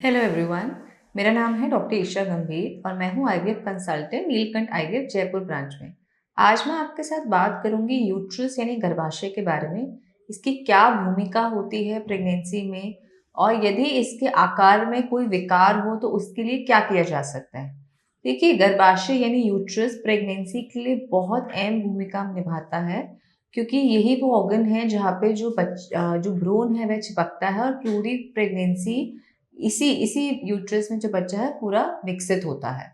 Hello everyone. मेरा नाम है डॉक्टर ईशा गंभीर और मैं हूँ IVF consultant Neelkanth IVF Jaipur branch में। आज मैं आपके साथ बात करूँगी यूट्रस यानी गर्भाशय के बारे में। इसकी क्या भूमिका होती है प्रेगनेंसी में, और यदि इसके आकार में कोई विकार हो तो उसके लिए क्या किया जा सकता है। देखिए, गर्भाशय यानी यूट्रस प्रेगनेंसी के लिए बहुत अहम भूमिका निभाता है, क्योंकि यही वो ऑर्गन है जहाँ पे जो भ्रूण है वह चिपकता है और पूरी प्रेगनेंसी इसी इसी यूट्रस में जो बच्चा है पूरा विकसित होता है।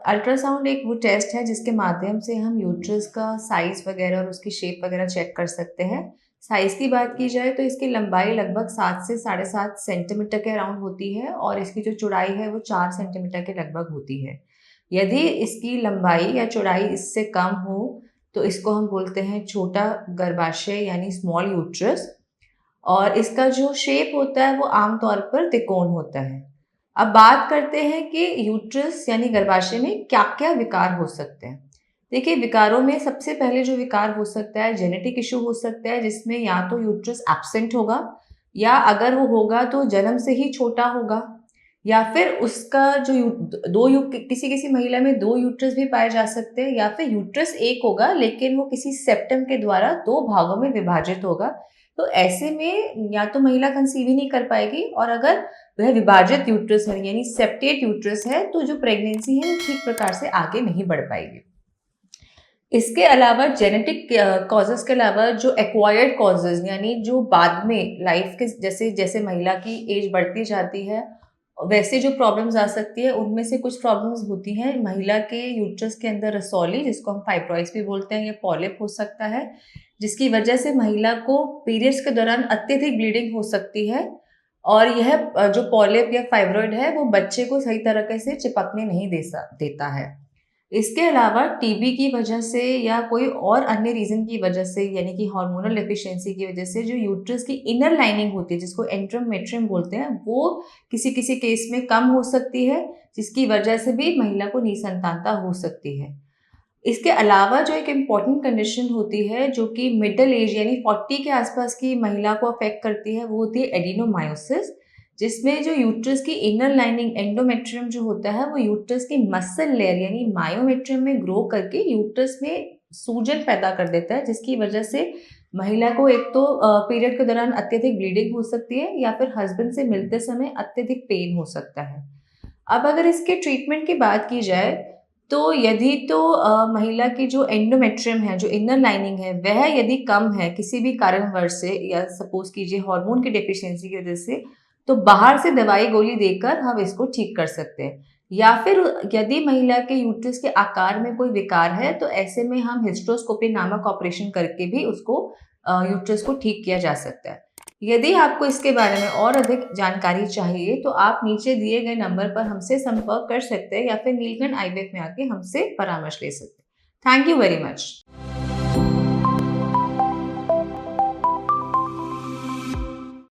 अल्ट्रासाउंड एक वो टेस्ट है जिसके माध्यम से हम यूट्रस का साइज वगैरह और उसकी शेप वगैरह चेक कर सकते हैं। साइज की बात की जाए तो इसकी लंबाई लगभग 7 से 7.5 सेंटीमीटर के अराउंड होती है और इसकी जो चौड़ाई है वो 4 सेंटीमीटर के लगभग होती है। यदि इसकी लंबाई या चौड़ाई इससे कम हो तो इसको हम बोलते हैं छोटा गर्भाशय यानी स्मॉल यूट्रस। और इसका जो शेप होता है वो आमतौर पर त्रिकोण होता है। अब बात करते हैं कि यूट्रस यानी गर्भाशय में क्या-क्या विकार हो सकते हैं। देखिए, विकारों में सबसे पहले जो विकार हो सकता है जेनेटिक इश्यू हो सकता है, जिसमें या तो यूट्रस एब्सेंट होगा या अगर वो होगा तो जन्म से ही छोटा होगा, या फिर उसका जो यू दो यू किसी-किसी महिला में 2 यूट्रस भी पाए जा सकते हैं, या फिर यूट्रस एक होगा लेकिन वो किसी सेप्टम के द्वारा 2 भागों में विभाजित होगा। तो ऐसे में या तो महिला कंसीव ही नहीं कर पाएगी, और अगर वह विभाजित यूट्रस है यानी सेप्टेट यूट्रस है तो जो प्रेगनेंसी है वो ठीक प्रकार से आगे नहीं बढ़ पाएगी। इसके अलावा जेनेटिक कॉजेज़ के अलावा जो एक्वायर्ड कॉजेज़ यानी जो बाद में लाइफ के जैसे जैसे महिला की एज बढ़ती जाती है, वैसे जो प्रॉब्लम्स आ सकती है उनमें से कुछ प्रॉब्लम्स होती हैं महिला के यूट्रस के अंदर रसौली, जिसको हम फाइब्रॉइड्स भी बोलते हैं, या पॉलिप हो सकता है, जिसकी वजह से महिला को पीरियड्स के दौरान अत्यधिक ब्लीडिंग हो सकती है। और यह जो पॉलिप या फाइब्रॉइड है वो बच्चे को सही तरीके से चिपकने नहीं देता है। इसके अलावा टीबी की वजह से या कोई और अन्य रीज़न की वजह से यानी कि हार्मोनल डेफिशिएंसी की वजह से जो यूट्रस की इनर लाइनिंग होती है जिसको एंट्रोमेट्रियम बोलते हैं, वो किसी-किसी केस में कम हो सकती है, जिसकी वजह से भी महिला को निसंतानता हो सकती है। इसके अलावा जो एक इम्पॉर्टेंट कंडीशन होती है जो कि मिडल एज यानी 40 के आसपास की महिला को अफेक्ट करती है, वो होती है एडिनोमायोसिस, जिसमें जो यूट्रस की इनर लाइनिंग एंडोमेट्रियम जो होता है वो यूट्रस की मसल लेयर यानी मायोमेट्रियम में ग्रो करके यूट्रस में सूजन पैदा कर देता है, जिसकी वजह से महिला को एक तो पीरियड के दौरान अत्यधिक ब्लीडिंग हो सकती है, या फिर हस्बैंड से मिलते समय अत्यधिक पेन हो सकता है। अब अगर इसके ट्रीटमेंट की बात की जाए तो यदि तो महिला की जो एंडोमेट्रियम है, जो इनर लाइनिंग है, वह यदि कम है किसी भी कारणवश से, या सपोज़ कीजिए हार्मोन की डेफिशिएंसी की वजह से, तो बाहर से दवाई गोली देकर हम इसको ठीक कर सकते हैं। या फिर यदि महिला के यूट्रस के आकार में कोई विकार है, तो ऐसे में हम हिस्टेरोस्कोपी नामक ऑपरेशन करके भी उसको यूट्रस को ठीक किया जा सकता है। यदि आपको इसके बारे में और अधिक जानकारी चाहिए तो आप नीचे दिए गए नंबर पर हमसे संपर्क कर सकते हैं, या फिर नीलकंठ आईवीएफ में आके हमसे परामर्श ले सकते हैं। Thank you very much.